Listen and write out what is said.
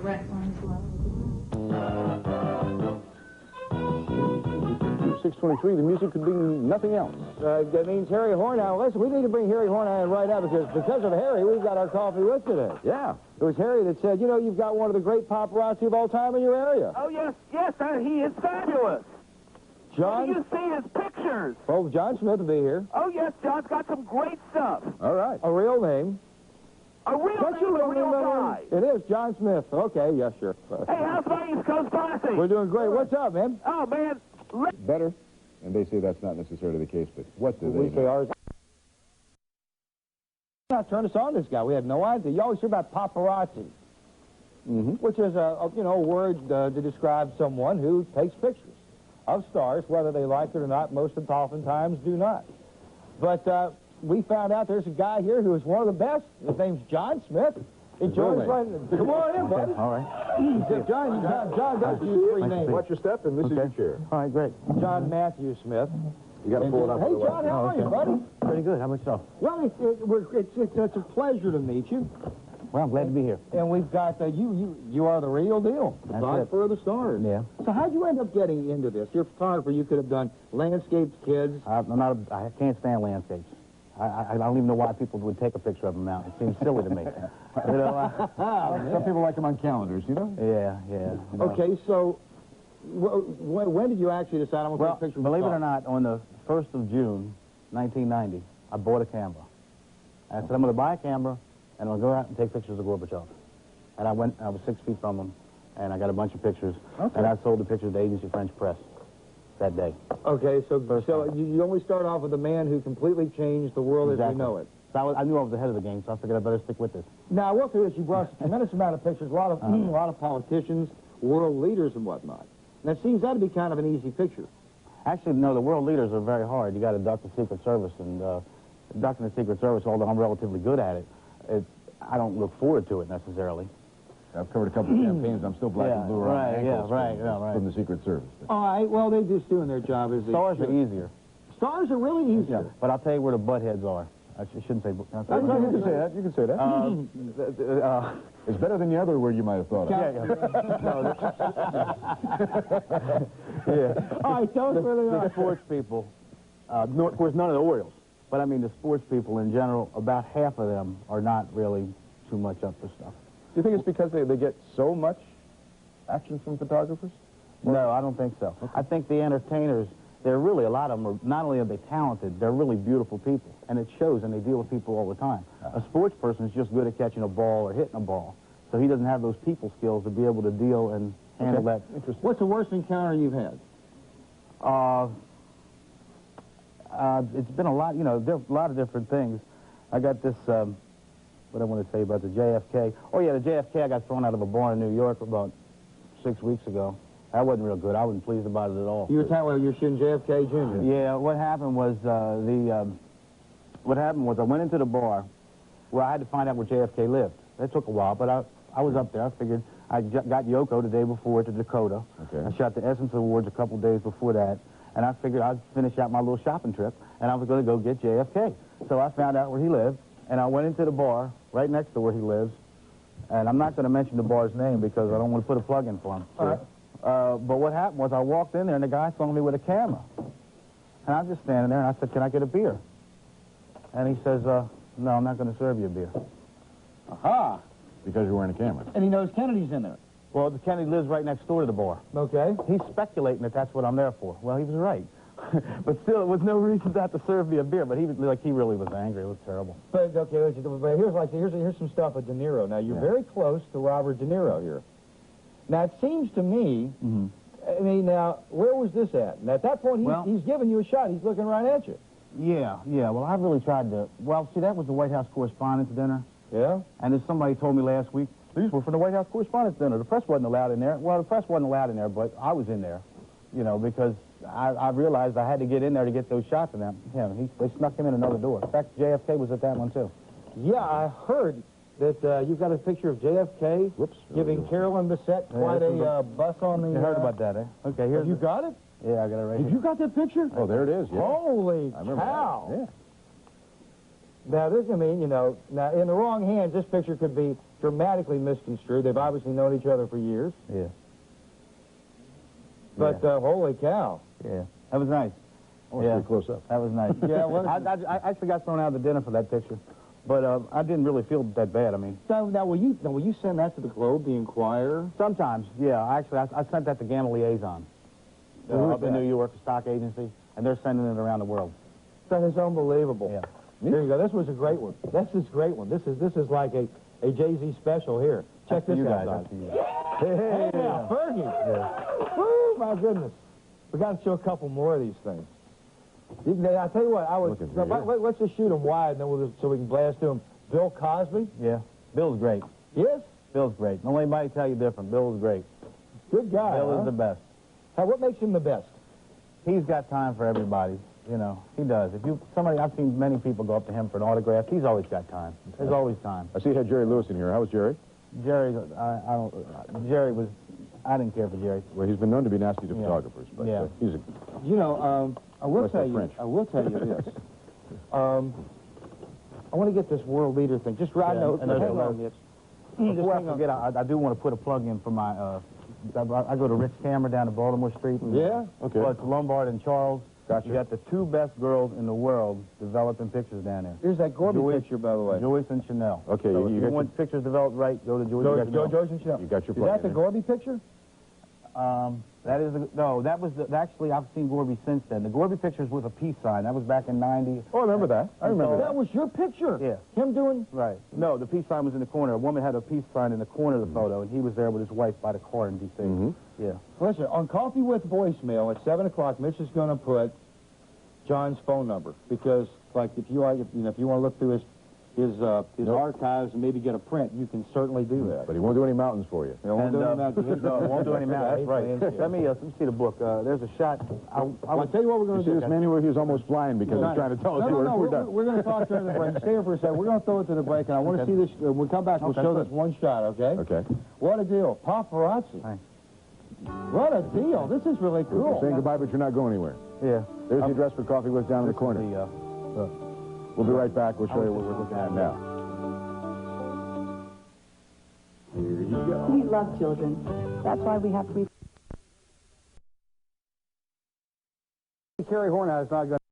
Correct one as well. 623, the music could be nothing else. That means Harry Hornhow. Listen, we need to bring Harry Hornhow in right now because of Harry, we've got our coffee with today. Yeah. It was Harry that said, you know, you've got one of the great paparazzi of all time in your area. Oh, yes, he is fabulous. John? You see his pictures. Oh, John Smith will be here. Oh, yes, John's got some great stuff. All right. A real name. A real name, a real guy. It is, John Smith. Okay, yeah, sure. Hey, how's my East Coast posse? We're doing great. What's up, man? Oh, man. Better? And they say that's not necessarily the case, but what do they say know? ours. Not turn us on this guy. We had no idea. You always hear about paparazzi, which is a word to describe someone who takes pictures of stars, whether they like it or not. Most of them oftentimes do not. But we found out there's a guy here who is one of the best. His name's John Smith. He joins right. Come on in, buddy. All right. John does use three names. Watch your step, and this is your chair. All right, great. John Matthew Smith. You got to pull it up. Hey, John, how are you, buddy? Pretty good. How about yourself? Well, it's a pleasure to meet you. Well, I'm glad to be here. And we've got you are the real deal. That's Not it. for the stars. Yeah. So how'd you end up getting into this? You're a photographer. You could have done landscapes, kids. I can't stand landscapes. I don't even know why people would take a picture of them now. It seems silly to me. You know, some people like them on calendars, you know? Yeah. No. Okay, so when did you actually decide I'm going to take a picture of believe it or not, on the 1st of June, 1990, I bought a camera. I said, I'm going to buy a camera, and I'm going to go out and take pictures of Gorbachev. And I was 6 feet from him, and I got a bunch of pictures. Okay. And I sold the pictures to the Agency French Press that day. Okay, so you only start off with a man who completely changed the world as we know it. So I knew I was ahead of the game, so I figured I better stick with this. Now, I will say this, you brought a tremendous amount of pictures, a lot of politicians, world leaders and whatnot. And it seems that to be kind of an easy picture. Actually, no, the world leaders are very hard. You got to duck the Secret Service, and ducking the Secret Service, although I'm relatively good at it, I don't look forward to it necessarily. I've covered a couple of campaigns. I'm still black and blue around ankles from the Secret Service. All right, well, they're just doing their job as they Stars are easier. Stars are really easier. Yeah, but I'll tell you where the butt heads are. I shouldn't say... You can say that. You can say that. It's better than the other word you might have thought of. All right, tell us where they are. The sports people, of course, none of the Orioles, but I mean the sports people in general, about half of them are not really too much up for stuff. Do you think it's because they get so much action from photographers? No, I don't think so. Okay. I think the entertainers, they're really, a lot of them are, not only are they talented, they're really beautiful people, and it shows, and they deal with people all the time. A sports person is just good at catching a ball or hitting a ball, so he doesn't have those people skills to be able to deal and handle that. Interesting. What's the worst encounter you've had? It's been a lot, there are a lot of different things. I got this, what I want to say about the JFK. Oh, yeah, the JFK, I got thrown out of a bar in New York about 6 weeks ago. That wasn't real good. I wasn't pleased about it at all. You were talking about you're shooting JFK Jr. Yeah, what happened was I went into the bar where I had to find out where JFK lived. It took a while, but I was up there. I figured I got Yoko the day before to Dakota. Okay. I shot the Essence Awards a couple days before that, and I figured I'd finish out my little shopping trip, and I was going to go get JFK. So I found out where he lived, and I went into the bar right next to where he lives, and I'm not going to mention the bar's name because I don't want to put a plug in for him. All right. But what happened was I walked in there, and the guy saw me with a camera. And I was just standing there, and I said, can I get a beer? And he says, no, I'm not going to serve you a beer. Aha! Because you're wearing a camera. And he knows Kennedy's in there. Well, the Kennedy lives right next door to the bar. Okay. He's speculating that that's what I'm there for. Well, he was right. But still, it was no reason not to serve me a beer. But he really was angry. It was terrible. But, okay, but here's some stuff with De Niro. Now, you're very close to Robert De Niro here. Now, it seems to me, I mean, now, where was this at? And at that point, he's giving you a shot. He's looking right at you. Yeah. Well, I really tried to... Well, see, that was the White House Correspondents' Dinner. Yeah? And then somebody told me last week, these were from the White House Correspondents' Dinner. The press wasn't allowed in there. Well, the press wasn't allowed in there, but I was in there, because I realized I had to get in there to get those shots of them. They snuck him in another door. In fact, JFK was at that one, too. Yeah, I heard that you've got a picture of JFK giving Carolyn Bessette quite a bus on the... You heard about that, eh? Okay, here's... Have you got it? Yeah, I got it right here. Have you got that picture? Oh, there it is, yeah. Holy cow! Yeah. Now, this, I mean, you know, now, in the wrong hands, this picture could be dramatically misconstrued. They've obviously known each other for years. Yeah. But, holy cow. Yeah. That was nice. Oh, yeah. Pretty close up. That was nice. Yeah, well, I actually got thrown out of the dinner for that picture. But I didn't really feel that bad, I mean. So, now, will you send that to the Globe, the Inquirer? Sometimes, yeah. Actually, I sent that to Gamma Liaison. Up in New York, a stock agency, and they're sending it around the world. That is unbelievable. Yeah. Here you go. This was a great one. This is a great one. This is like a Jay-Z special here. Check this out, guys. Hey, Fergie. Yeah. Woo, my goodness. We got to show a couple more of these things. I'll tell you what, let's just shoot them wide, and then so we can blast to them. Bill Cosby? Yeah. Bill's great. Yes? Bill's great. Don't let anybody tell you different. Bill's great. Good guy, Bill is the best. What makes him the best? He's got time for everybody. You know, he does. I've seen many people go up to him for an autograph. He's always got time. There's always time. I see you had Jerry Lewis in here. How was Jerry? Jerry, I didn't care for Jerry. Well, he's been known to be nasty to photographers, but he's a... You know, I will tell you this. I want to get this world leader thing. Just right now. Before I forget, I do want to put a plug in for my, I go to Rick's Camera down at Baltimore Street. Yeah? Okay. Well, it's Lombard and Charles. Gotcha. You got the two best girls in the world developing pictures down there. Here's that Gorby picture, by the way. Joyce and Chanel. Okay, so if you want pictures developed right, go to Joyce and Chanel. Joyce and Chanel. You got your plug. Is that the Gorby picture? Actually, I've seen Gorby since then. The Gorby picture's with a peace sign. That was back in 90. Oh, I remember that. I remember that. That was your picture? Yeah. Him doing? Right. No, the peace sign was in the corner. A woman had a peace sign in the corner of the photo, and he was there with his wife by the car in D.C. Yeah. Listen, on Coffee with Voicemail at 7 o'clock, Mitch is going to put John's phone number, because, like, if you want to look through his archives and maybe get a print, you can certainly do that. But he won't do any mountains for you. He won't do any mountains. No, he won't do any mountains. That's right. Let me see the book. There's a shot. I'll tell you what we're going to do. See this man here? He was almost flying because he's trying to tell us we're done. We're going to talk during the break. Stay here for a second. We're going to throw it to the break, and I want to see this. When we come back, we'll show this one shot, okay? Okay. What a deal. Paparazzi. Thanks. What a deal. This is really cool. You're saying goodbye, but you're not going anywhere. Yeah. There's the address for Coffee with down in the corner. We'll be right back. We'll show you what we're looking at now. Here you go. We love children. That's why we have to... Carrie Hornhouse not going